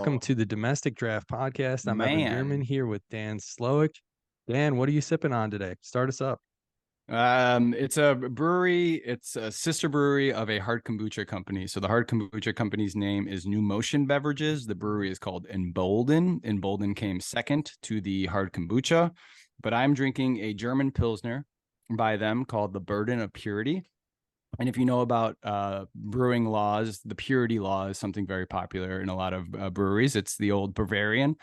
welcome to the Domestic Draft Podcast. I'm Evan Bierman here with Dan Slowick. Dan, what are you sipping on today? Start us up. It's a brewery. It's a sister brewery of a hard kombucha company. So the hard kombucha company's name is New Motion Beverages. The brewery is called Embolden. Embolden came second to the hard kombucha, but I'm drinking a German Pilsner by them called the Burden of Purity. And if you know about brewing laws, the purity law is something very popular in a lot of breweries. It's the old Bavarian.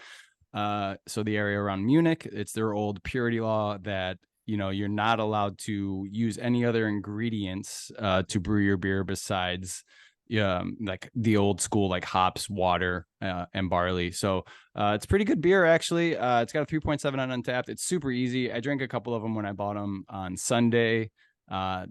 So the area around Munich, it's their old purity law that you're not allowed to use any other ingredients to brew your beer besides like the old school, like hops, water, and barley. So it's pretty good beer, actually. It's got a 3.7 on Untapped. It's super easy. I drank a couple of them when I bought them on Sunday. I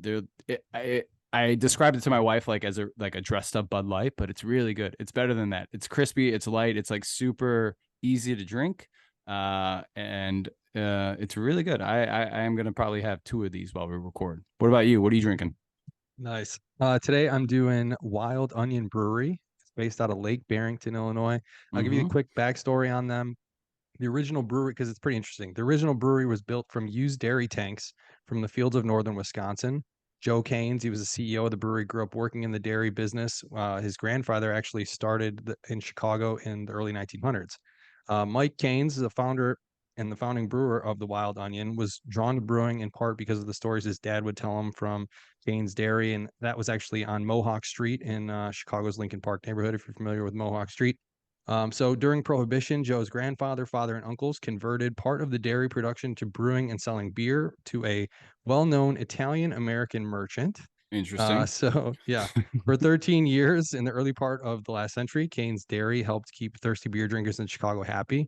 described it to my wife like as a dressed up Bud Light, but it's really good. It's better than that. It's crispy. It's light. It's like super easy to drink. And it's really good. I am going to probably have 2 of these while we record. What about you? What are you drinking? Nice. Today I'm doing Wild Onion Brewery. It's based out of Lake Barrington, Illinois. I'll give you a quick backstory on them. The original brewery, because it's pretty interesting. The original brewery was built from used dairy tanks from the fields of northern Wisconsin. Joe Caines, he was the CEO of the brewery, grew up working in the dairy business. His grandfather actually started in Chicago in the early 1900s. Mike Caines, the founder and the founding brewer of the Wild Onion, was drawn to brewing in part because of the stories his dad would tell him from Caines Dairy, and that was actually on Mohawk Street in Chicago's Lincoln Park neighborhood, if you're familiar with Mohawk Street. So during Prohibition, Joe's grandfather, father, and uncles converted part of the dairy production to brewing and selling beer to a well-known Italian-American merchant. Interesting. For 13 years in the early part of the last century, Caines Dairy helped keep thirsty beer drinkers in Chicago happy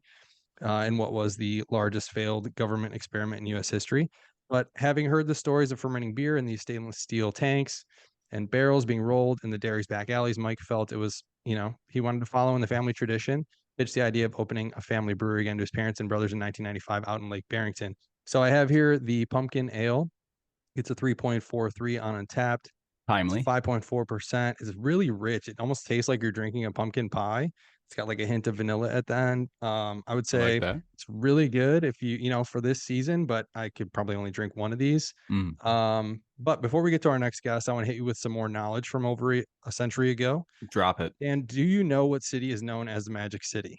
in what was the largest failed government experiment in U.S. history. But having heard the stories of fermenting beer in these stainless steel tanks and barrels being rolled in the dairy's back alleys, Mike felt it was, he wanted to follow in the family tradition, pitched the idea of opening a family brewery again to his parents and brothers in 1995 out in Lake Barrington. So I have here the Pumpkin Ale. It's a 3.43 on Untapped. Timely. 5.4%. It's really rich. It almost tastes like you're drinking a pumpkin pie. It's got like a hint of vanilla at the end. I would say it's really good if for this season, but I could probably only drink one of these. But before we get to our next guest, I want to hit you with some more knowledge from over a century ago. Drop it. And do you know what city is known as the Magic City?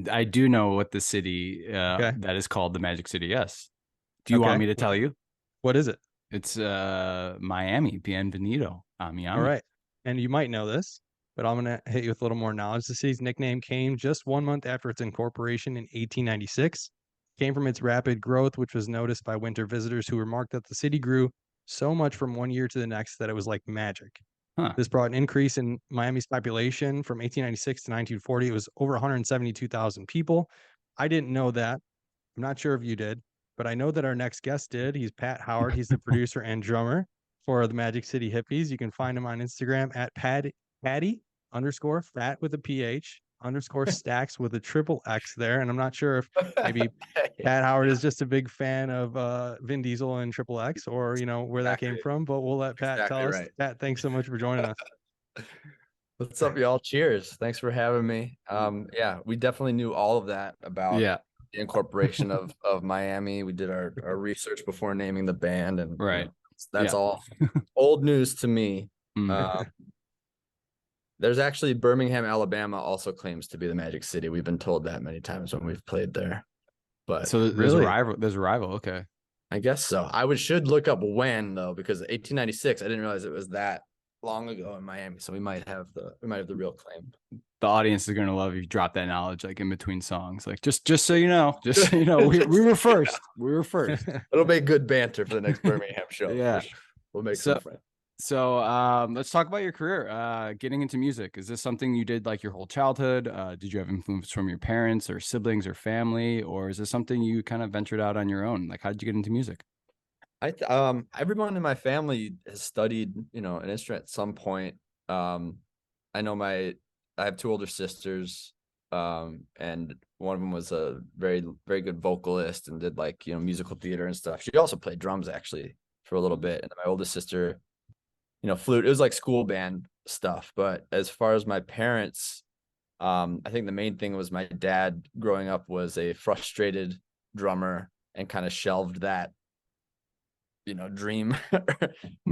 I do know what the city that is called the Magic City. Yes. Do you want me to tell you? What is it? It's Miami. Bienvenido a Miami. All right. And you might know this, but I'm going to hit you with a little more knowledge. The city's nickname came just 1 month after its incorporation in 1896. It came from its rapid growth, which was noticed by winter visitors who remarked that the city grew so much from one year to the next that it was like magic. This brought an increase in Miami's population from 1896 to 1940. It was over 172,000 people. I didn't know that. I'm not sure if you did, but I know that our next guest did. He's Pat Howard. He's the producer and drummer for the Magic City Hippies. You can find him on Instagram at Patty_fat with a PH _stacks with a triple X there. And I'm not sure if maybe Pat Howard is just a big fan of Vin Diesel and Triple X, or where that came from, but we'll let Pat tell us. Pat, thanks so much for joining us. What's up, y'all? Cheers. Thanks for having me. We definitely knew all of that about the incorporation of Miami. We did our research before naming the band, and that's all old news to me. There's actually Birmingham, Alabama also claims to be the Magic City. We've been told that many times when we've played there. But so there's a rival. There's a rival. Okay. I guess so. Should look up when, though, because 1896, I didn't realize it was that long ago in Miami. So we might have the real claim. The audience is gonna love if you drop that knowledge like in between songs. Like just so you know, we were first. We were first. It'll make good banter for the next Birmingham show. Yeah. Sure. We'll make some friends. So let's talk about your career. Getting into music. Is this something you did like your whole childhood? Did you have influence from your parents or siblings or family? Or is this something you kind of ventured out on your own? Like, how did you get into music? Everyone in my family has studied, an instrument at some point. I have 2 older sisters, and one of them was a very, very good vocalist and did musical theater and stuff. She also played drums actually for a little bit. And my oldest sister, flute. It was like school band stuff. But as far as my parents, I think the main thing was my dad growing up was a frustrated drummer and kind of shelved that, dream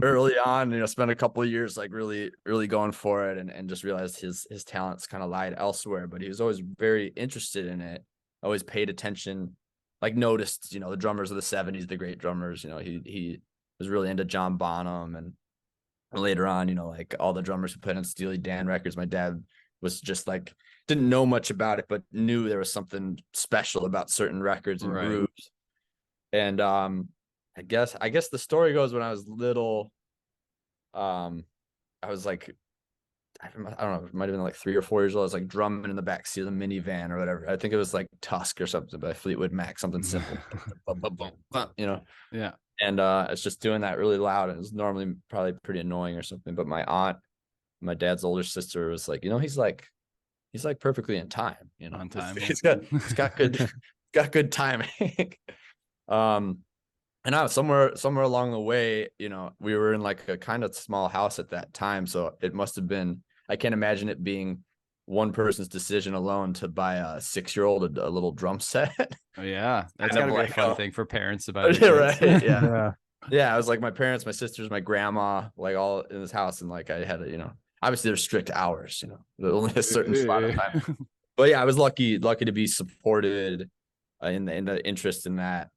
early on, spent a couple of years like really, really going for it, and just realized his talents kind of lied elsewhere, but he was always very interested in it, always paid attention, like noticed, the drummers of the 70s, the great drummers, he was really into John Bonham, and later on, like all the drummers who played on Steely Dan records. My dad was just like, didn't know much about it, but knew there was something special about certain records and grooves. And I guess the story goes, when I was little, I was like, I don't know, it might have been like 3 or 4 years old. I was like drumming in the backseat of the minivan or whatever. I think it was like Tusk or something by Fleetwood Mac, something simple. Yeah. And it's just doing that really loud. And it was normally probably pretty annoying or something. But my aunt, my dad's older sister, was like, he's like perfectly in time. On time. He's got good timing. And I was somewhere along the way, we were in like a kind of small house at that time. So it must have been, I can't imagine it being one person's decision alone to buy a 6-year-old a little drum set. Oh yeah, that's Kind gotta of be like a fun a- thing for parents about Yeah, right. Yeah. Yeah. Yeah, I was like my parents, my sisters, my grandma, like all in this house, and like I had obviously there's strict hours, only a certain spot of time. But yeah, I was lucky to be supported in the interest in that,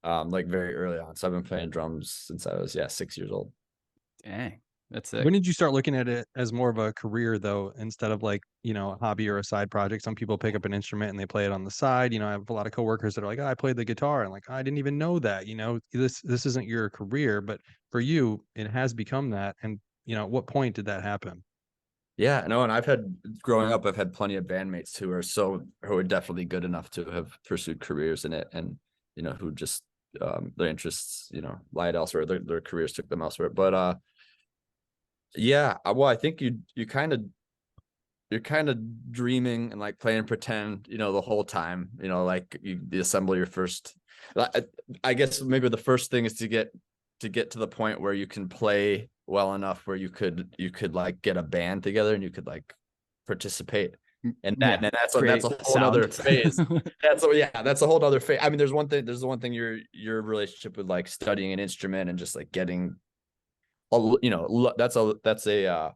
like very early on. So I've been playing drums since I was 6 years old. Dang, that's it. When did you start looking at it as more of a career though, instead of like, a hobby or a side project? Some people pick up an instrument and they play it on the side. I have a lot of coworkers that are like, oh, I played the guitar, and like, I didn't even know that, this isn't your career, but for you, it has become that. And, at what point did that happen? Yeah, no, and growing up, I've had plenty of bandmates who are definitely good enough to have pursued careers in it, and who just their interests lied elsewhere, their careers took them elsewhere. But yeah, well, I think you're kind of dreaming and like playing pretend, the whole time, like you assemble your first. I guess maybe the first thing is to get to the point where you can play well enough where you could like get a band together and you could like participate. And that's a whole other phase. That's a whole other phase. I mean, there's the one thing your relationship with like studying an instrument and just like getting that's a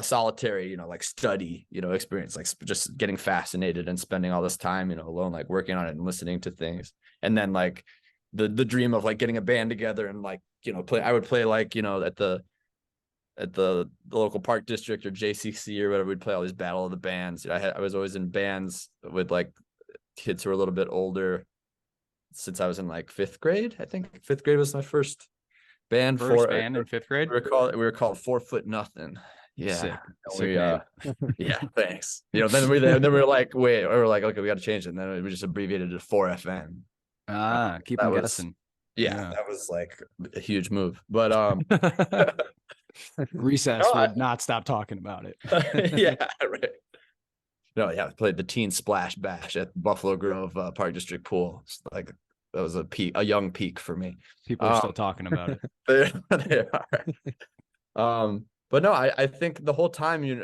solitary, like study, experience, like just getting fascinated and spending all this time, alone, like working on it and listening to things. And then like the dream of like getting a band together and like, I would play like, at the local park district or JCC or whatever. We'd play all these battle of the bands. I was always in bands with like kids who were a little bit older since I was in like 5th grade. I think 5th grade was my first band. Band in 5th grade. We were called 4 Foot Nothing. Yeah. Sick name. Yeah, thanks. Then we were like, wait, we were like, okay, we got to change it. And then we just abbreviated to 4FM. Keep them guessing. Yeah, that was like a huge move. But Recess would not stop talking about it. Yeah, right. No, yeah, I played the Teen Splash Bash at Buffalo Grove Park District Pool. It's like that was a young peak for me. People are still talking about it. They are. But no, I think the whole time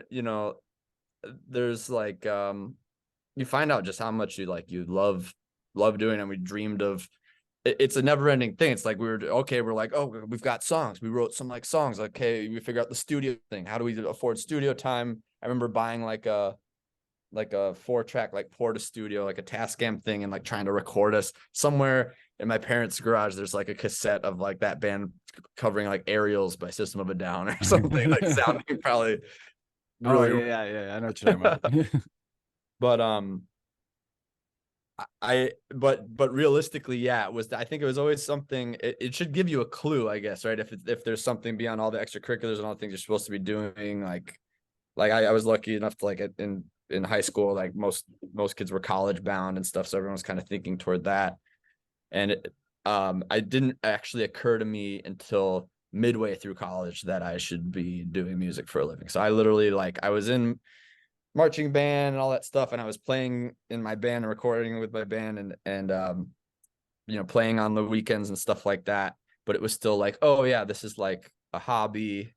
there's like you find out just how much you love doing, and we dreamed of. It's a never-ending thing. It's like we're like, oh, we've got songs. We wrote some like songs. Okay, we figure out the studio thing. How do we afford studio time? I remember buying like a 4-track like Porta Studio, like a Tascam thing, and like trying to record us somewhere in my parents' garage. There's like a cassette of like that band covering like Aerials by System of a Down or something, like sounding probably really. Yeah, I know what you're talking about. But but realistically, I think it was always something. It should give you a clue, I guess, right? If there's something beyond all the extracurriculars and all the things you're supposed to be doing, like I was lucky enough to like in high school, like most kids were college bound and stuff, so everyone was kind of thinking toward that. And I didn't actually occur to me until midway through college that I should be doing music for a living. So I literally I was in marching band and all that stuff, and I was playing in my band and recording with my band and playing on the weekends and stuff like that. But it was still like, oh yeah, this is like a hobby,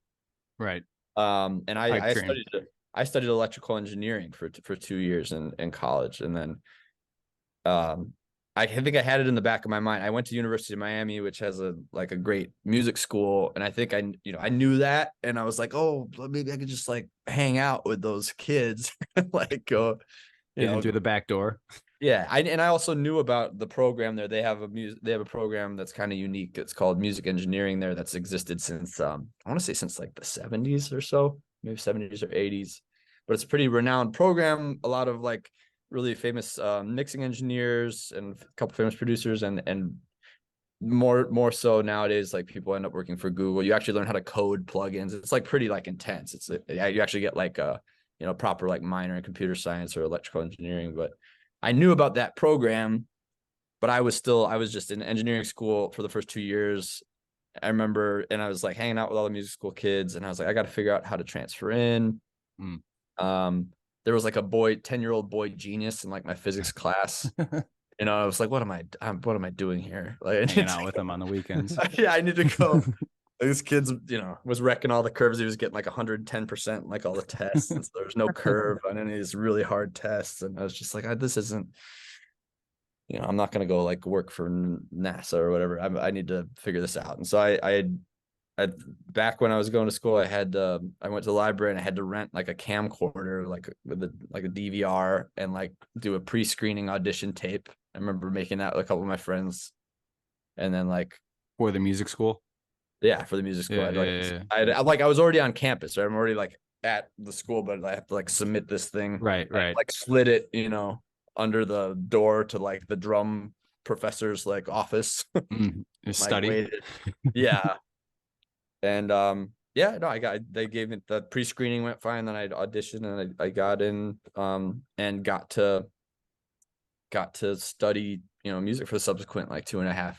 right? And I studied I studied electrical engineering for 2 years in college, and then I think I had it in the back of my mind. I went to University of Miami, which has a great music school, and I think I knew that, and I was like, oh, maybe I could just like hang out with those kids, like go, Get in through the back door. Yeah, I also knew about the program there. They have a program that's kind of unique. It's called music engineering there. That's existed since I want to say since like the 70s or so, maybe 70s or 80s. But it's a pretty renowned program. A lot of like really famous mixing engineers and a couple famous producers, and more so nowadays, like people end up working for Google. You actually learn how to code plugins. It's like pretty like intense. You actually get like a proper like minor in computer science or electrical engineering. But I knew about that program, but I was just in engineering school for the first 2 years. I remember, and I was like hanging out with all the music school kids, and I was like, I got to figure out how to transfer in. There was like a 10-year-old boy genius in like my physics class. I was like, what am I doing here? Like hanging out with him on the weekends. Yeah, I need to go. This kid's, was wrecking all the curves. He was getting like 110%, like all the tests. And so there was no curve on any of these really hard tests. And I was just like, this isn't, I'm not going to go like work for NASA or whatever. I need to figure this out. And so I back when I was going to school, I went to the library and I had to rent like a camcorder, like with a DVR, and like do a pre-screening audition tape. I remember making that with a couple of my friends. And then like for the music school. Yeah, for the music school. I was already on campus, right? I'm already like at the school, but I have to like submit this thing. Right. I, like slid it, under the door to like the drum professor's like office. Study. Yeah. And they gave me the pre-screening went fine. Then I auditioned and I got in and got to study, music for the subsequent like 2.5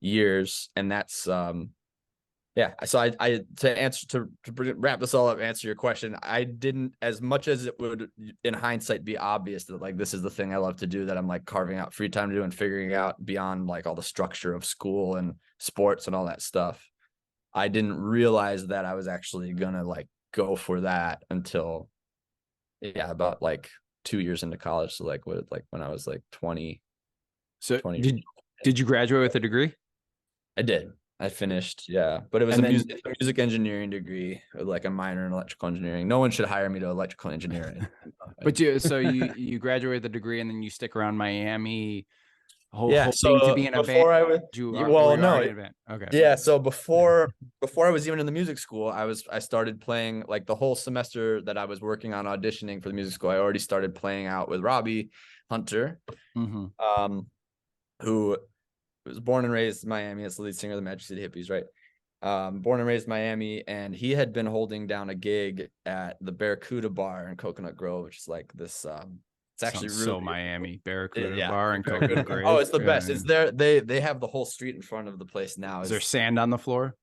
years. And that's so I to wrap this all up, answer your question, I didn't, as much as it would in hindsight be obvious that like this is the thing I love to do, that I'm like carving out free time to do and figuring out beyond like all the structure of school and sports and all that stuff, I didn't realize that I was actually gonna like go for that until about like 2 years into college. So like when I was like 20. So 20 did you graduate with a degree? I did. I finished, but it was a music engineering degree with like a minor in electrical engineering. No one should hire me to electrical engineering. But you graduated the degree and then you stick around Miami, hoping to be in a band. Okay. Yeah, so before I was even in the music school, I started playing like the whole semester that I was working on auditioning for the music school. I already started playing out with Robbie Hunter, who was born and raised in Miami. As the lead singer of the Magic City Hippies, right? Born and raised in Miami, and he had been holding down a gig at the Barracuda Bar in Coconut Grove, which is like this. It's actually really so Miami Barracuda Bar and Coconut Grove. Oh, it's the best. It's there. They have the whole street in front of the place now. Is there sand on the floor?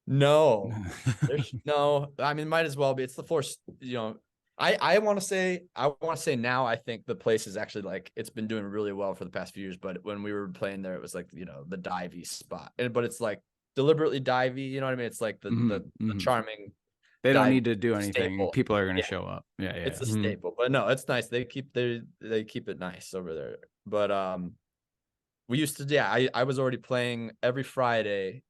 No, there's no. I mean, might as well be. It's the floor. I want to say now, I think the place is actually like, it's been doing really well for the past few years. But when we were playing there, it was like, the divey spot, but it's like deliberately divey. You know what I mean? It's like the charming. They don't need to do anything. Staple. People are going to show up. Yeah. It's a staple, but no, it's nice. They keep it nice over there. But we used to, I was already playing every Friday.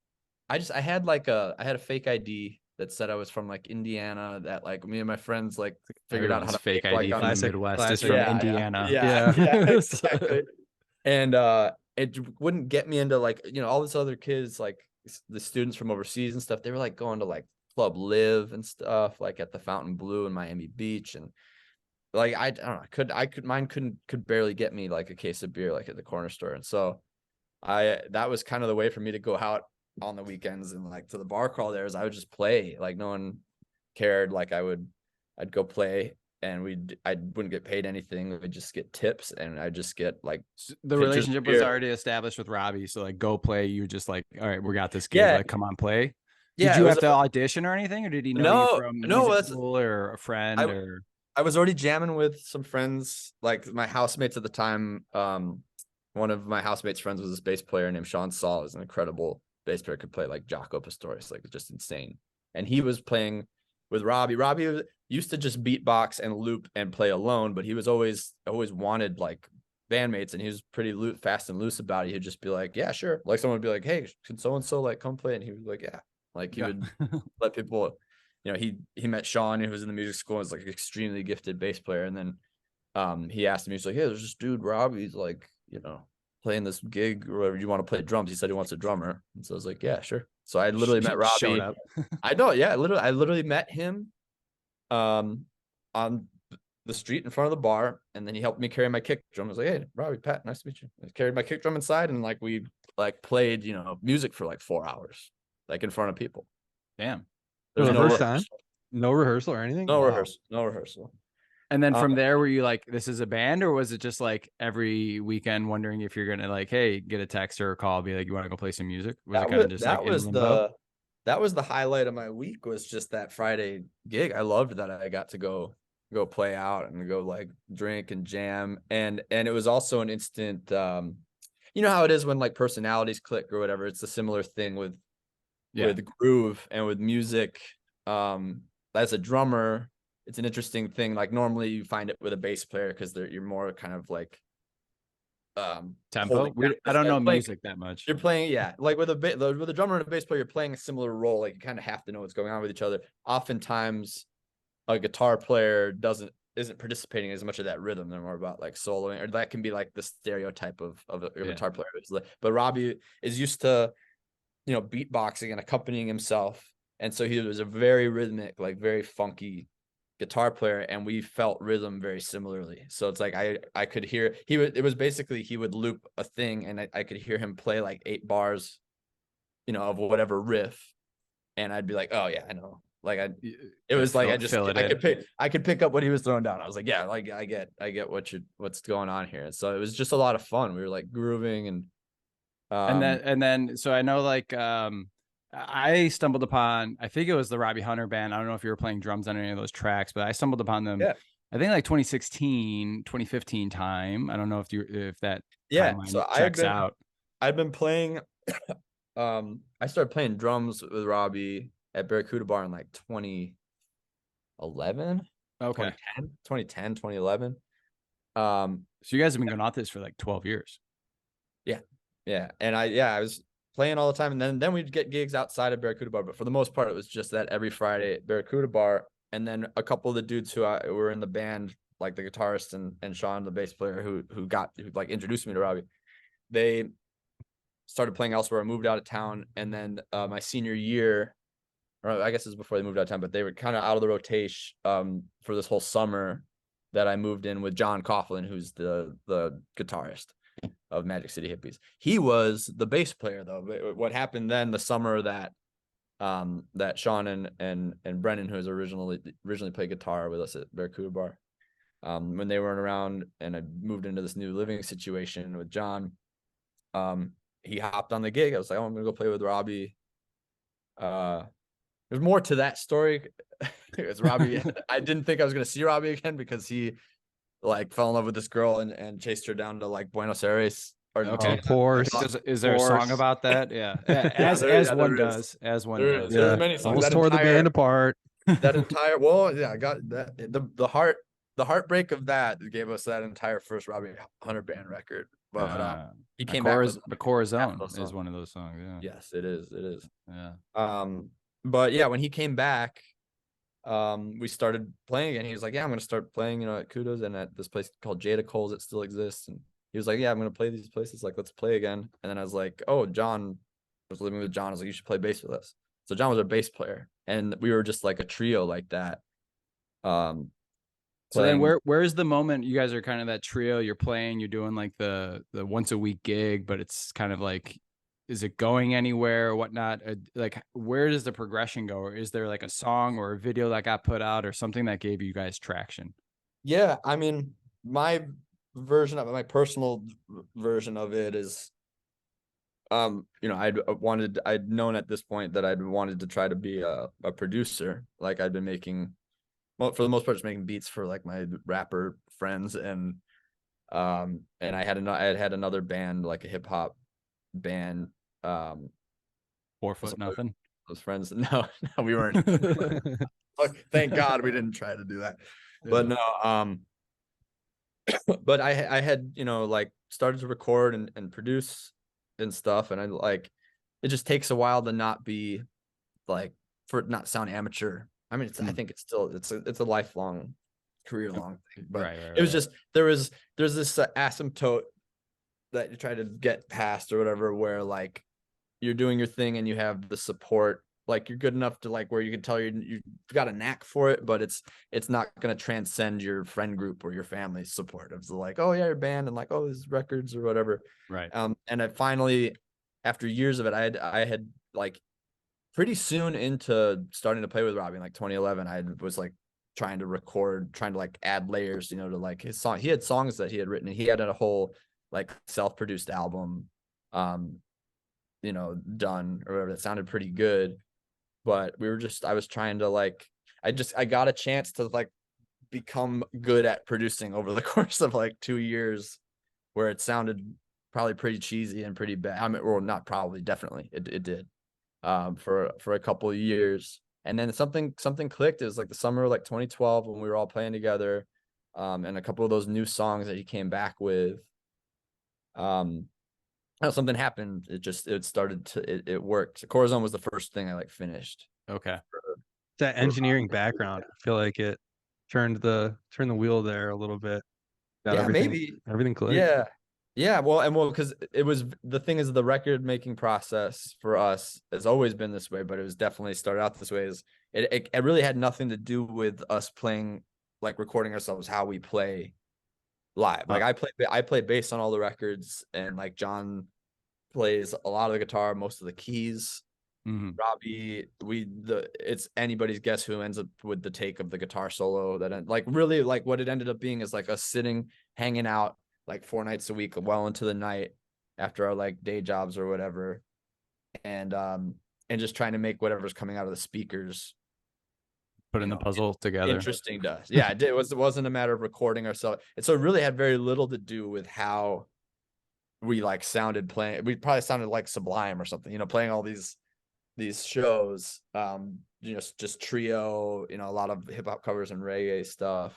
I had a fake ID that said I was from like Indiana, that like me and my friends like figured out how to fake ID like, from the Midwest is from Indiana. Yeah, exactly. And it wouldn't get me into like, all these other kids, like the students from overseas and stuff. They were like going to like Club Live and stuff, like at the Fountain Blue in Miami Beach, and like I don't know, mine could barely get me like a case of beer like at the corner store. And so that was kind of the way for me to go out on the weekends and like to the bar crawl there, is I would just play. Like no one cared. Like I'd go play, and I wouldn't get paid anything. We'd just get tips, and I'd just get like the relationship was already established with Robbie. So like go play. You just like, all right, we got this gig. Like come on, play. Did you have to audition or anything, or did he know you from music school or a friend? I was already jamming with some friends, like my housemates at the time. One of my housemates' friends was this bass player named Sean Saul. He was an incredible bass player, could play like Jaco Pastorius, like just insane. And he was playing with Robbie. Robbie, used to just beatbox and loop and play alone, but he was always wanted like bandmates, and he was pretty fast and loose about it. He'd just be like, yeah, sure. Like someone would be like, hey, can so and so like come play? And he was like, yeah. Like he would let people, you know, he met Sean, who was in the music school, and was like an extremely gifted bass player. And then he asked me, he's like, hey, there's this dude, Rob, he's like, you know, playing this gig or whatever. You want to play drums? He said he wants a drummer. And so I was like, yeah, sure. So I literally met Robbie. Showed up. I know, yeah. I literally met him on the street in front of the bar, and then he helped me carry my kick drum. I was like, hey, Robbie, Pat, nice to meet you. I carried my kick drum inside, and like we like played, you know, music for like 4 hours, like in front of people. Damn. There's For the no first rehearsal. time? No rehearsal or anything? No Wow. rehearsal. No rehearsal. And then from there, were you like, this is a band, or was it just like every weekend wondering if you're gonna like, hey, get a text or a call, be like, you want to go play some music? Was it kind of just like in limbo? That was the highlight of my week, was just that Friday gig. I loved that I got to go play out and go like drink and jam, and it was also an instant. You know how it is when like personalities click or whatever. It's a similar thing with groove and with music. As a drummer, it's an interesting thing. Like normally you find it with a bass player because you're more kind of like tempo. I don't know music that much. You're playing, yeah, like with a drummer and a bass player, you're playing a similar role. Like you kind of have to know what's going on with each other. Oftentimes, a guitar player isn't participating as much of that rhythm. They're more about like soloing, or that can be like the stereotype of a guitar player. But Robbie is used to, you know, beatboxing and accompanying himself, and so he was a very rhythmic, like very funky guitar player, and we felt rhythm very similarly. So it's like I could hear it was basically he would loop a thing, and I could hear him play like 8 bars, you know, of whatever riff, and I'd be like, oh yeah, I know. Like it was like I could pick up what he was throwing down. I was like, yeah, like I get what's going on here. So it was just a lot of fun. We were like grooving and then so I know like I stumbled upon, I think it was the Robbie Hunter band. I don't know if you were playing drums on any of those tracks, but I stumbled upon them. Yeah. I think like 2016, 2015 time. I don't know if that so checks out. I've been playing I started playing drums with Robbie at Barracuda Bar in like 2011. Okay. 2010, 2011. So you guys have been going at this for like 12 years. Yeah. And I was playing all the time, and then we'd get gigs outside of Barracuda Bar, but for the most part it was just that every Friday at Barracuda Bar. And then a couple of the dudes who were in the band, like the guitarist and Sean, the bass player, who like introduced me to Robbie, they started playing elsewhere. I moved out of town, and then my senior year, or I guess it was before they moved out of town, but they were kind of out of the rotation for this whole summer that I moved in with John Coughlin, who's the guitarist of Magic City Hippies. He was the bass player though. What happened then, the summer that Sean and Brennan, who has originally played guitar with us at Barracuda Bar, when they weren't around and I moved into this new living situation with John, he hopped on the gig. I was like, oh, I'm gonna go play with Robbie. There's more to that story. It's Robbie. I didn't think I was gonna see Robbie again because he like fell in love with this girl and chased her down to like Buenos Aires. Okay. Of course. Is there a song about that? Yeah. As one does. There's many songs. Almost tore the band apart. That entire I got that the heartbreak of that gave us that entire first Robbie Hunter band record. But he came back. The Corazon is one of those songs. Yeah. Yes, it is. Yeah. But yeah, when he came back, we started playing again. He was like, yeah, I'm gonna start playing, you know, at Kudos and at this place called Jada Cole's that still exists. And he was like, yeah, I'm gonna play these places, like let's play again. And then I was like, oh, John, I was living with John. I was like, you should play bass with us. So John was our bass player, and we were just like a trio like that. So then where is the moment you guys are kind of that trio? You're playing, you're doing like the once a week gig, but it's kind of like, is it going anywhere or whatnot? Like, where does the progression go? Or is there like a song or a video that got put out or something that gave you guys traction? Yeah, I mean, my personal version of it is, you know, I'd known at this point that I'd wanted to try to be a producer. Like I'd been making, well, for the most part, just making beats for like my rapper friends, and I had another band, like a hip hop band. 4 Foot Nothing. Those friends, no, we weren't. Like, thank God we didn't try to do that. But no, but I had, you know, like started to record and produce and stuff. And I like, it just takes a while to not be like, for it not sound amateur. I mean, I think it's still, it's a lifelong career long thing, but it was just, there's this asymptote that you try to get past or whatever, where like you're doing your thing and you have the support, like you're good enough to like where you can tell you've got a knack for it, but it's not going to transcend your friend group or your family's support of like, oh yeah, your band, and like, oh, these records or whatever. Right. And I finally, after years of it, I had like pretty soon into starting to play with Robbie in like 2011, I was like trying to record, trying to like add layers, you know, to like his song. He had songs that he had written, and he had a whole like self-produced album, you know, done or whatever, that sounded pretty good. But I was trying to like, I got a chance to like become good at producing over the course of like 2 years, where it sounded probably pretty cheesy and pretty bad. I mean, well, not probably, definitely it did, for a couple of years. And then something clicked. It was like the summer of like 2012 when we were all playing together, and a couple of those new songs that he came back with, something happened. It started to, it worked. Corazon was the first thing I like finished. Okay. That engineering background, I feel like it turned the wheel there a little bit. Got Yeah, everything, maybe. everything clicked. Yeah. Well, because it was, the thing is, the record making process for us has always been this way, but it was definitely started out this way. Is it really had nothing to do with us playing, like recording ourselves, how we play live. Like I play bass on all the records, and like John plays a lot of the guitar, most of the keys. Robbie, it's anybody's guess who ends up with the take of the guitar solo. That like really, like what it ended up being is like us sitting, hanging out like 4 nights a week, well into the night after our like day jobs or whatever, and just trying to make whatever's coming out of the speakers, putting the puzzle together, interesting to us. Yeah, it wasn't a matter of recording ourselves. And so it really had very little to do with how we like sounded playing. We probably sounded like Sublime or something, you know, playing all these shows, you know, just trio, you know, a lot of hip hop covers and reggae stuff.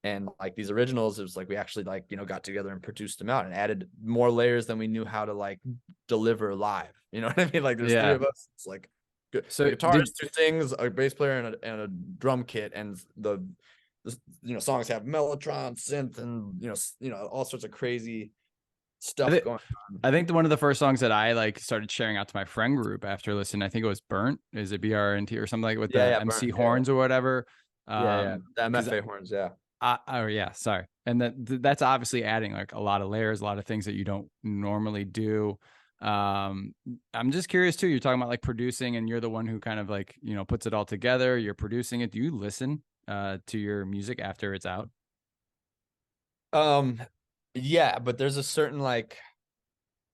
And like these originals, it was like we actually like, you know, got together and produced them out and added more layers than we knew how to like deliver live. You know what I mean? Like there's 3 of us. It's like good. So guitars, 2 things, a bass player and a drum kit, and the you know, songs have mellotron, synth, and you know all sorts of crazy stuff going on. I think one of the first songs that I like started sharing out to my friend group after listening, I think it was Burnt. Is it BRNT or something like, with the MC Burnt, horns or whatever? The MFA horns, yeah. Oh yeah, sorry. And that's obviously adding like a lot of layers, a lot of things that you don't normally do. I'm just curious too. You're talking about like producing, and you're the one who kind of like, you know, puts it all together. You're producing it. Do you listen to your music after it's out? Yeah, but there's a certain like,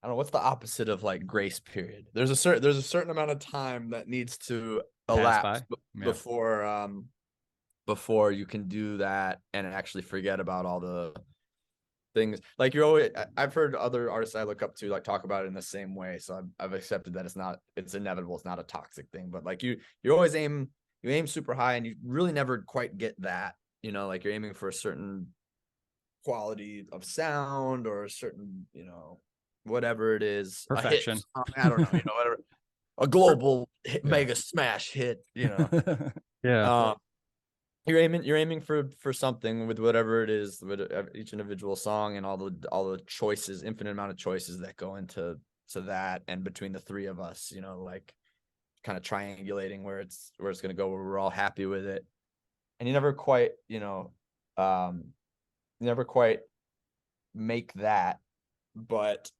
I don't know, what's the opposite of like grace period? There's a certain amount of time that needs to elapse before you can do that and actually forget about all the things. Like I've heard other artists I look up to like talk about it in the same way, so I've accepted that it's inevitable, it's not a toxic thing. But like you always aim super high, and you really never quite get that, you know, like you're aiming for a certain quality of sound or a certain, you know, whatever it is, perfection, I don't know, you know, whatever, a global hit, mega smash hit, you know. Yeah. You're aiming for something with whatever it is, with each individual song, and all the choices, infinite amount of choices that go into that, and between the 3 of us, you know, like kind of triangulating where it's going to go, where we're all happy with it. And you never quite, you know, make that, but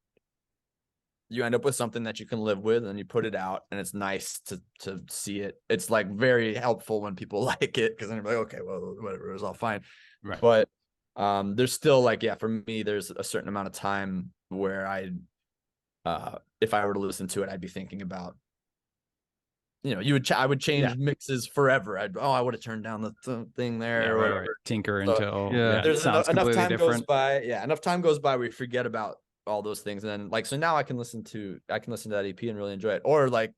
you end up with something that you can live with, and you put it out, and it's nice to see it. It's like very helpful when people like it, because then you're like, okay, well, whatever, it was all fine. Right. But there's still like, yeah, for me, there's a certain amount of time where if I were to listen to it, I'd be thinking about, you know, I would change mixes forever. I would have turned down the thing there, or whatever. Right. Tinker until there's enough time different. goes by. Yeah, enough time goes by where you forget about all those things, and then like, so now I can listen to that EP and really enjoy it. Or like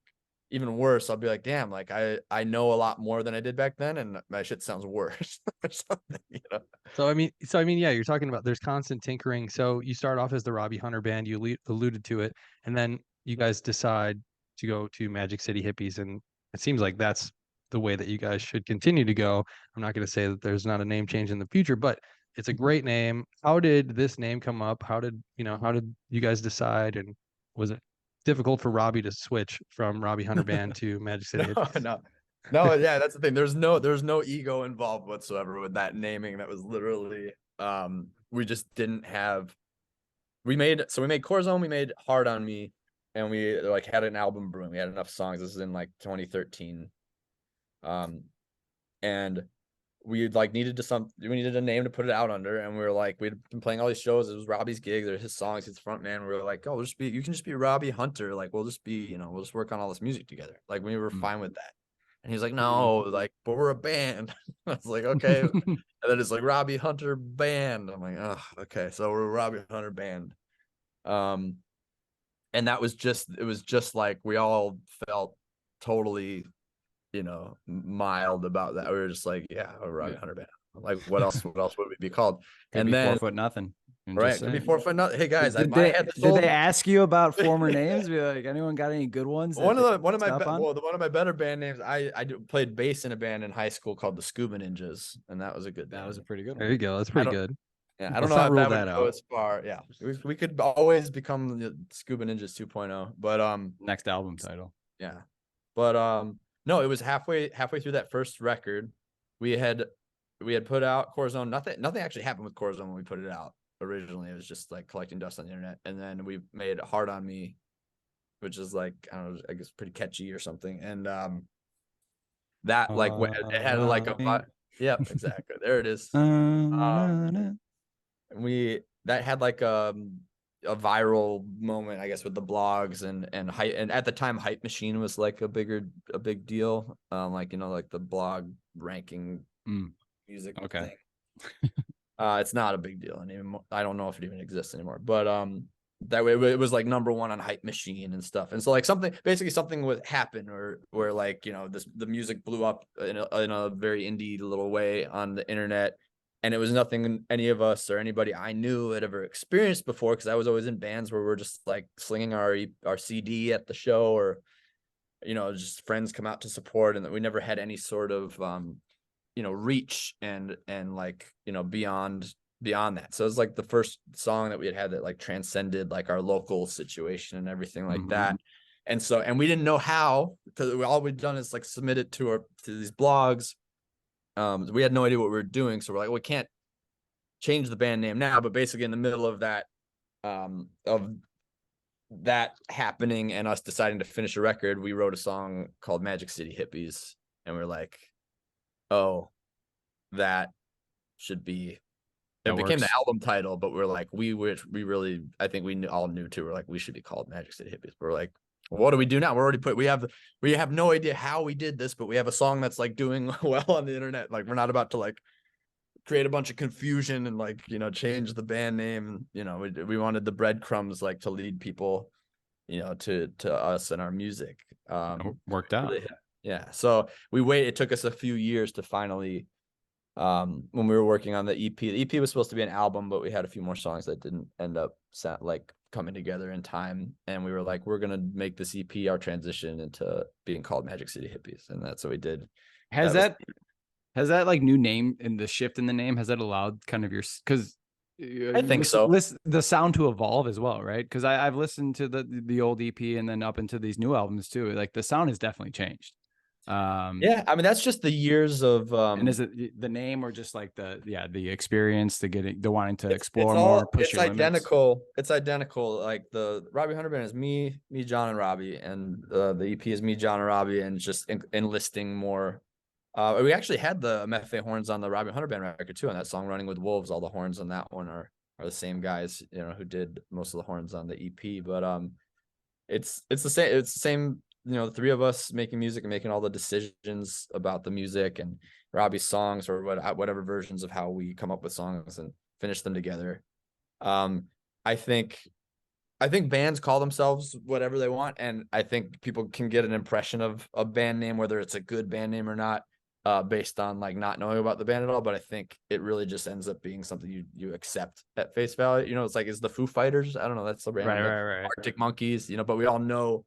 even worse, I'll be like, damn, like I know a lot more than I did back then, and my shit sounds worse or something, you know. So I mean, yeah, you're talking about there's constant tinkering. So you start off as the Robbie Hunter band, you alluded to it, and then you guys decide to go to Magic City Hippies, and it seems like that's the way that you guys should continue to go. I'm not going to say that there's not a name change in the future, but it's a great name. How did this name come up? How did you guys decide? And was it difficult for Robbie to switch from Robbie Hunter band to Magic City No, Hippies? no, yeah, that's the thing. There's no ego involved whatsoever with that naming. That was literally we just didn't have. We made Corazon, we made Hard on Me, and we like had an album brewing. We had enough songs. This is in like 2013, and we needed a name to put it out under, and we were like, we'd been playing all these shows. It was Robbie's gigs, they're his songs, he's the front man. We were like, oh, you can just be Robbie Hunter. Like, we'll just work on all this music together. Like, we were fine with that. And he's like, no, like, but we're a band. I was like, okay. And then it's like Robbie Hunter Band. I'm like, oh, okay. So we're a Robbie Hunter Band. And it was just like we all felt totally, mild about that. We were just like, yeah, a Robbie Hunter Band. Like, what else would we be called? Could and be then 4 foot nothing. Right, could be 4 foot nothing. Hey guys, did they ask you about former names? Be like, anyone got any good ones? One of my better band names. I played bass in a band in high school called the Scuba Ninjas, and that was a good. That was a pretty good one. There you go. That's pretty good. Yeah, I don't know if that would go as far. Yeah, we could always become the Scuba Ninjas 2.0, but next album title. Yeah, but no, it was halfway through that first record. We had put out Corazon. Nothing actually happened with Corazon when we put it out. Originally, it was just like collecting dust on the internet, and then we made Hard on Me, which is like, I don't know, I guess pretty catchy or something. And that it had like a yep, exactly, there it is. That had like a viral moment, I guess, with the blogs and hype. And at the time, Hype Machine was like a big deal. Like the blog ranking music thing. It's not a big deal anymore. I don't know if it even exists anymore, but that way it was like number one on Hype Machine and stuff. And so like something would happen where like, the music blew up in a very indie little way on the internet. And it was nothing any of us or anybody I knew had ever experienced before, because I was always in bands where we're just like slinging our CD at the show, or just friends come out to support, and that we never had any sort of reach and like beyond that. So it was like the first song that we had that like transcended like our local situation and everything like that. And we didn't know how, because all we'd done is like submit it to these blogs. We had no idea what we were doing, so we're like, we can't change the band name now. But basically, in the middle of that happening and us deciding to finish a record, we wrote a song called Magic City Hippies, and we're like, oh, that should be. It became the album title, but we're like, we really, I think we all knew too. We're like, we should be called Magic City Hippies. We're like, what do we do now? We have no idea how we did this, but we have a song that's like doing well on the internet. Like, we're not about to like create a bunch of confusion and like, change the band name. We wanted the breadcrumbs like to lead people, to us and our music. Worked out. Really, yeah. So it took us a few years to finally, when we were working on the EP was supposed to be an album, but we had a few more songs that didn't end up coming together in time, and we were like, we're gonna make this EP our transition into being called Magic City Hippies, and that's what we did. Has that like new name and the shift in the name, has that allowed kind of because I think so, the sound to evolve as well, right? Because I've listened to the old EP and then up into these new albums too. Like, the sound has definitely changed. Yeah, I mean, that's just the years of and is it the name, or just like the experience, the wanting to explore more, push your identical limits? It's identical. Like, the Robbie Hunter Band is me, John, and Robbie, and the EP is me, John, and Robbie, and just enlisting more. We actually had the MFA horns on the Robbie Hunter Band record too, on that song Running with Wolves. All the horns on that one are the same guys, who did most of the horns on the EP. But it's the same. The three of us making music and making all the decisions about the music, and Robbie's songs, or whatever versions of how we come up with songs and finish them together. I think I think bands call themselves whatever they want, and I think people can get an impression of a band name, whether it's a good band name or not, based on like not knowing about the band at all. But I think it really just ends up being something you accept at face value. You know, it's like, is the Foo Fighters? I don't know. That's the band. Right. Arctic Monkeys. You know, but we all know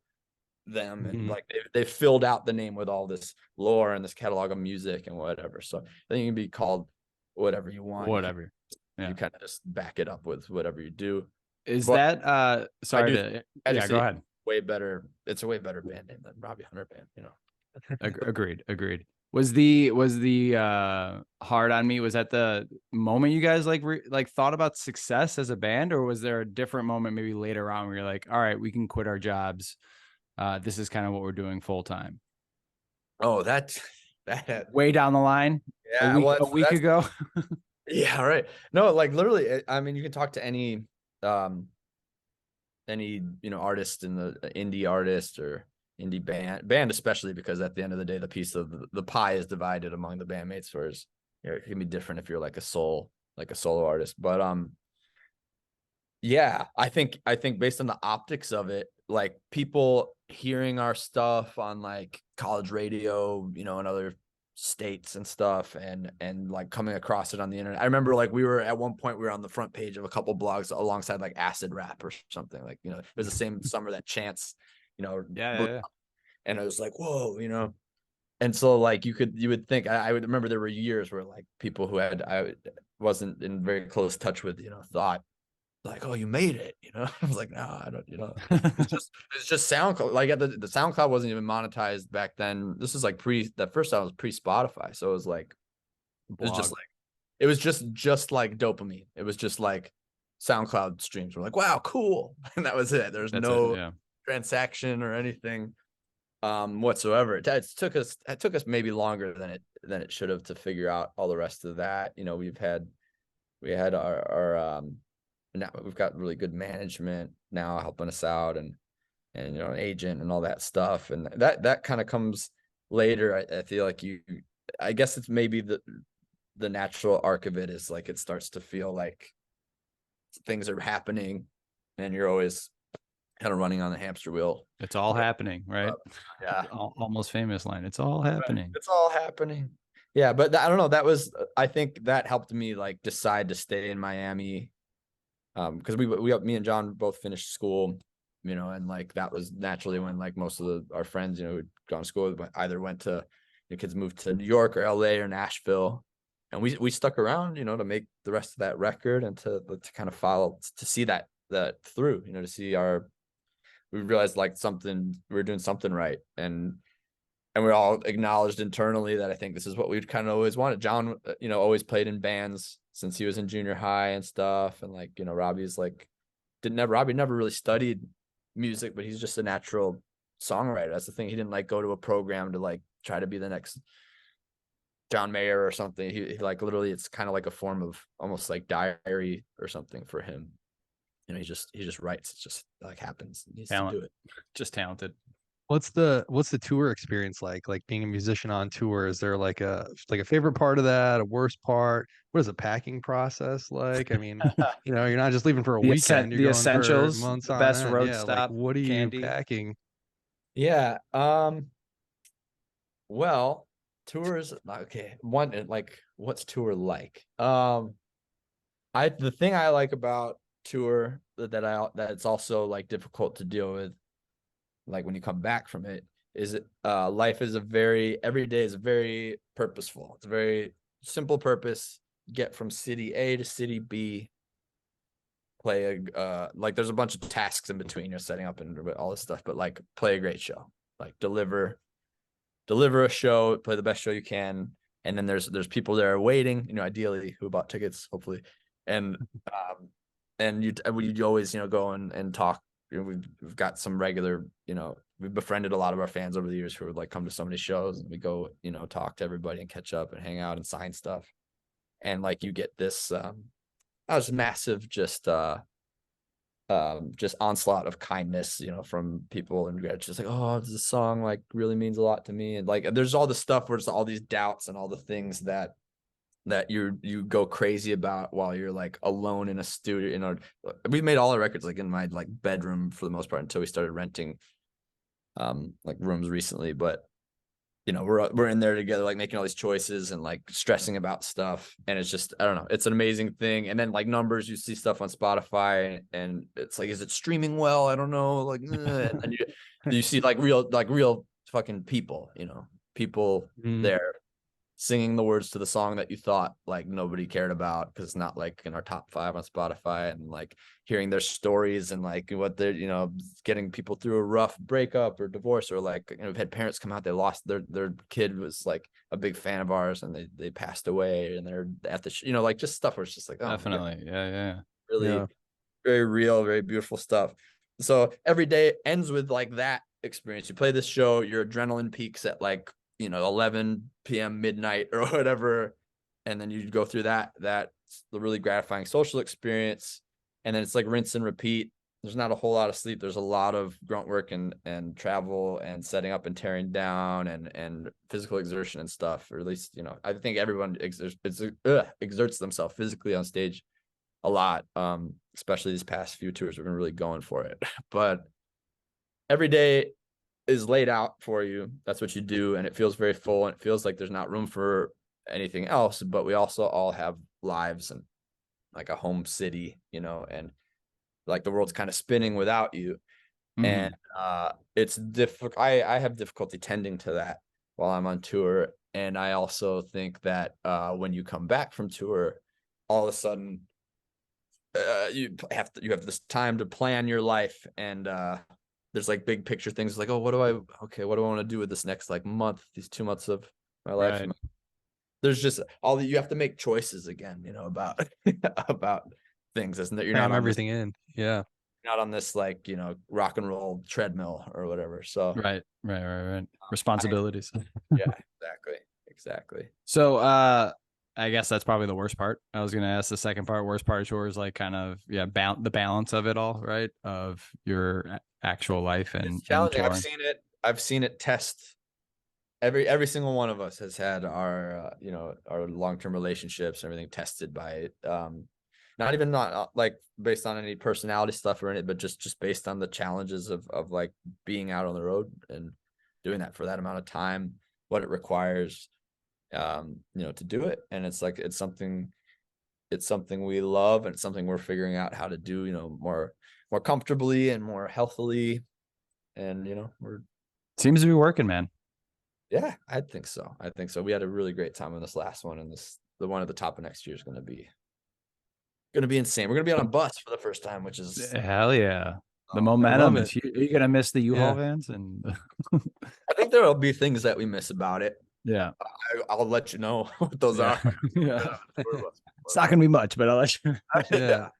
them, and Mhm. like they filled out the name with all this lore and this catalog of music and whatever. So I think you can be called whatever you want. Whatever. You kind of just back it up with whatever you do. Is But that sorry to yeah, go ahead. Way better. It's a way better band name than Robbie Hunter Band, you know. Agreed. Was the hard on me, was that the moment you guys like thought about success as a band, or was there a different moment maybe later on where you're like, all right, we can quit our jobs, this is kind of what we're doing full time? Oh, that Way down the line, yeah, a week ago. Yeah, right. No, like literally, I mean, you can talk to any you know, artist in the indie artist or indie band, especially, because at the end of the day, the piece of the pie is divided among the bandmates, whereas, you know, it can be different if you're like a solo artist. But yeah, I think based on the optics of it, like people hearing our stuff on like college radio, you know, and other states and stuff, and like coming across it on the internet. I remember like at one point we were on the front page of a couple blogs alongside like Acid Rap or something. Like, you know, it was the same summer that Chance, you know, Yeah. and I was like, whoa, you know. And so like you would think, I would remember there were years where like people who I wasn't in very close touch with, you know, thought like, oh, you made it, you know. I was like, no, I don't, you know. it's just SoundCloud. Like the SoundCloud wasn't even monetized back then. This is like that first time was pre Spotify, so it was like, it was just like dopamine. It was just like SoundCloud streams were like, wow, cool, and that was it. There's no transaction or anything whatsoever. It took us maybe longer than it should have to figure out all the rest of that. You know, we had our now we've got really good management now helping us out, and you know, an agent and all that stuff, and that kind of comes later. I feel like I guess it's maybe the natural arc of it is like it starts to feel like things are happening, and you're always kind of running on the hamster wheel. It's all happening, right? Yeah, almost famous line. It's all happening. It's all happening. Yeah, but I don't know. I think that helped me like decide to stay in Miami. Because me and John both finished school, you know, and like that was naturally when like most of our friends, you know, who'd gone to school either went to, the kids moved to New York or LA or Nashville, and we stuck around, you know, to make the rest of that record and to kind of follow, to see that through, you know, to see we realized like we were doing something right, and we all acknowledged internally that I think this is what we'd kind of always wanted. John, you know, always played in bands since he was in junior high and stuff. And like, you know, Robbie's like, Robbie never really studied music, but he's just a natural songwriter. That's the thing. He didn't like go to a program to like try to be the next John Mayer or something. He like literally, it's kind of like a form of almost like diary or something for him. You know, he just writes. It just like happens. He needs to do it. Just talented. What's the tour experience like being a musician on tour? Is there like a favorite part of that, a worst part? What is the packing process like? I mean, you know, you're not just leaving for a weekend, you're the going essentials, for months the on best end. road Yeah, stop, like what are candy. you packing? Yeah. Well, tours, okay. What's tour like? The thing I like about tour that it's also like difficult to deal with, like when you come back from it, is life is every day is very purposeful. It's a very simple purpose. Get from city A to city B, play like there's a bunch of tasks in between, you're setting up and all this stuff, but like play a great show, like deliver a show, play the best show you can. And then there's people there waiting, you know, ideally who bought tickets, hopefully. And you always, you know, go and talk. You know, we've got some regular, you know, we've befriended a lot of our fans over the years who would like come to so many shows, and we go, you know, talk to everybody and catch up and hang out and sign stuff. And like you get this massive just onslaught of kindness, you know, from people, and it's just like, oh, this song like really means a lot to me. And like there's all this stuff where it's all these doubts and all the things that that you go crazy about while you're like alone in a studio. You know, we've made all our records like in my like bedroom for the most part until we started renting like rooms recently. But you know, we're in there together, like making all these choices and like stressing about stuff. And it's just, I don't know, it's an amazing thing. And then like numbers, you see stuff on Spotify and it's like, is it streaming well? I don't know. Like, and you see like real fucking people, you know, people there singing the words to the song that you thought like nobody cared about because it's not like in our top 5 on Spotify, and like hearing their stories and like what they're, you know, getting people through a rough breakup or divorce, or like, you know, we've had parents come out, they lost their kid was like a big fan of ours and they passed away and they're at the you know, like just stuff where it's just like, oh, Definitely. Yeah. really very real, very beautiful stuff. So every day ends with like that experience. You play this show, your adrenaline peaks at like, you know, 11 p.m. midnight or whatever, and then you go through that's the really gratifying social experience, and then it's like rinse and repeat. There's not a whole lot of sleep. There's a lot of grunt work and travel and setting up and tearing down and physical exertion and stuff, or at least, you know, I think everyone exerts themselves physically on stage a lot, especially these past few tours. We've been really going for it. But every day is laid out for you. That's what you do, and it feels very full, and it feels like there's not room for anything else. But we also all have lives and like a home city, you know, and like the world's kind of spinning without you. And it's difficult. I have difficulty tending to that while I'm on tour. And I also think that when you come back from tour, all of a sudden you have this time to plan your life, and there's like big picture things like, oh, what do I want to do with this next like month, these 2 months of my life? Right. There's just all that you have to make choices again, you know, about about things, isn't that you're not on everything in. Yeah. Not on this like, you know, rock and roll treadmill or whatever. So right. Responsibilities. Yeah, exactly. So I guess that's probably the worst part. I was gonna ask the second part. Worst part of tour is like kind of the balance of it all, right? Of your actual life and challenging. I've seen it test. Every single one of us has had our you know, our long-term relationships and everything tested by not like based on any personality stuff or anything, but just based on the challenges of like being out on the road and doing that for that amount of time, what it requires, you know, to do it. And it's like it's something we love, and it's something we're figuring out how to do, you know, more comfortably and more healthily. And, you know, seems to be working, man. Yeah, I think so. We had a really great time on this last one, and the one at the top of next year is going to be insane. We're going to be on a bus for the first time, which is hell yeah. The momentum is huge. Are you going to miss the U-Haul vans? And I think there will be things that we miss about it. Yeah. I'll let you know what those are. Yeah. It's not going to be much, but I'll let you. Yeah.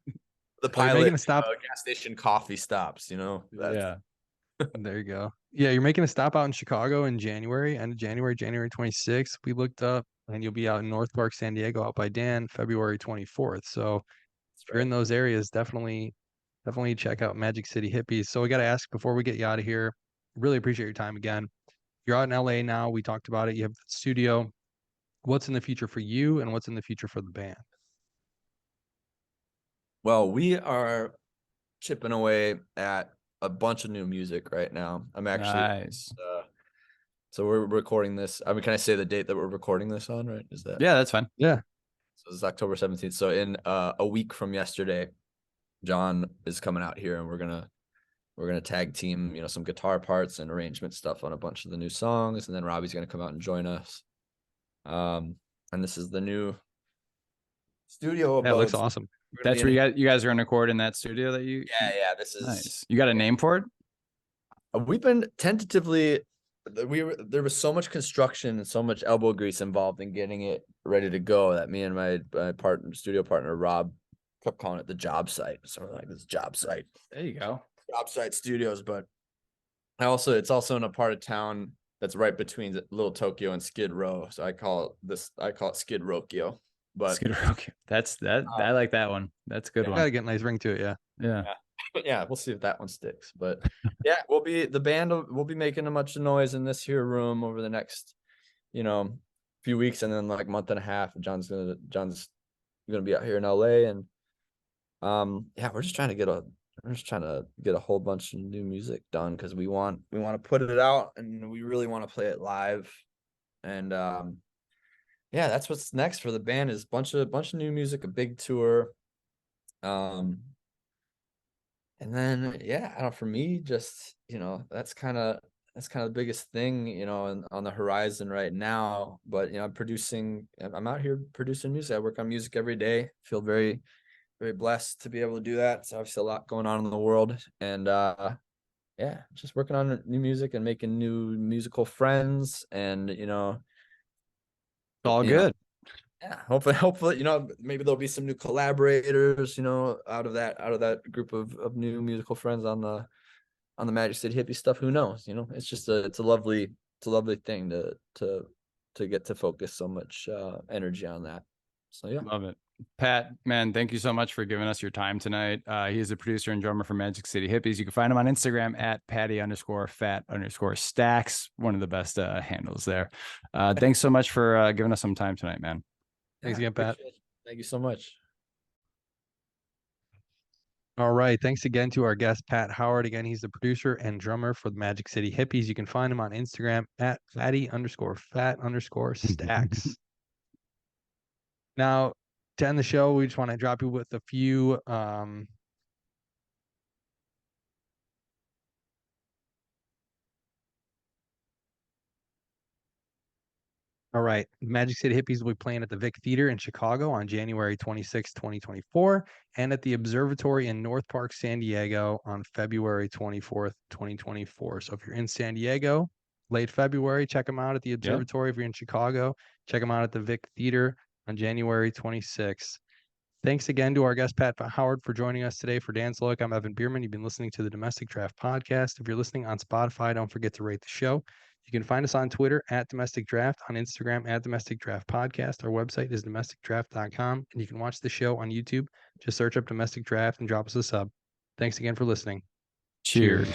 The pilot, making a stop, gas station coffee stops, you know. Yeah. There you go. Yeah, you're making a stop out in Chicago in January, end of January 26th. We looked up, and you'll be out in North Park, San Diego, out by Dan, February 24th. So if you're in those areas, definitely check out Magic City Hippies. So we got to ask before we get you out of here. Really appreciate your time again. You're out in LA now. We talked about it. You have the studio. What's in the future for you, and what's in the future for the band? Well, we are chipping away at a bunch of new music right now. I'm actually nice. So we're recording this. I mean, can I say the date that we're recording this on? Right? Is that? Yeah, that's fine. Yeah. So it's October 17th. So in a week from yesterday, John is coming out here, and we're gonna tag team, you know, some guitar parts and arrangement stuff on a bunch of the new songs, and then Robbie's gonna come out and join us. And this is the new studio. That looks awesome. That's where you guys are gonna record in that studio that you. Yeah. This is nice. You got a name for it? We've been tentatively. There was so much construction and so much elbow grease involved in getting it ready to go that me and my studio partner Rob kept calling it the job site. So we're like, this job site. There you go. Job site studios. But it's also in a part of town that's right between Little Tokyo and Skid Row. So I call it Skid Rokio. But Skid Rokio. That's that. I like that one. That's a good one. Gotta get a nice ring to it. Yeah. Yeah, we'll see if that one sticks. But yeah, the band will be making a bunch of noise in this here room over the next, you know, few weeks, and then like month and a half, John's gonna be out here in LA, and yeah, we're just trying to get a whole bunch of new music done, because we want to put it out, and we really want to play it live. And yeah, that's what's next for the band, is bunch of new music, a big tour. And then yeah, I don't know, for me, just, that's kind of the biggest thing, on the horizon right now. But I'm out here producing music. I work on music every day. Feel very, very blessed to be able to do that. It's obviously a lot going on in the world. And yeah, just working on new music and making new musical friends. And It's all good. Yeah, hopefully, maybe there'll be some new collaborators, out of that group of new musical friends on the Magic City Hippie stuff. Who knows? It's just it's a lovely thing to get to focus so much energy on that. So yeah. Love it. Pat, man, thank you so much for giving us your time tonight. He is a producer and drummer for Magic City Hippies. You can find him on Instagram at Patty_fat_stacks. One of the best handles there. Thanks so much for giving us some time tonight, man. Thanks again, Pat. Thank you so much. All right. Thanks again to our guest, Pat Howard. Again, he's the producer and drummer for the Magic City Hippies. You can find him on Instagram at Fatty_fat_stacks. Now, to end the show, we just want to drop you with a few all right. Magic City Hippies will be playing at the Vic Theater in Chicago on January 26, 2024, and at the Observatory in North Park, San Diego on February 24th, 2024. So if you're in San Diego, late February, check them out at the Observatory. If you're in Chicago, check them out at the Vic Theater on January 26th. Thanks again to our guest, Pat Howard, for joining us today. For Dan Slowick, I'm Evan Bierman. You've been listening to the Domestic Draft Podcast. If you're listening on Spotify, don't forget to rate the show. You can find us on Twitter at Domestic Draft, on Instagram at Domestic Draft Podcast. Our website is domesticdraft.com, and you can watch the show on YouTube. Just search up Domestic Draft and drop us a sub. Thanks again for listening. Cheers.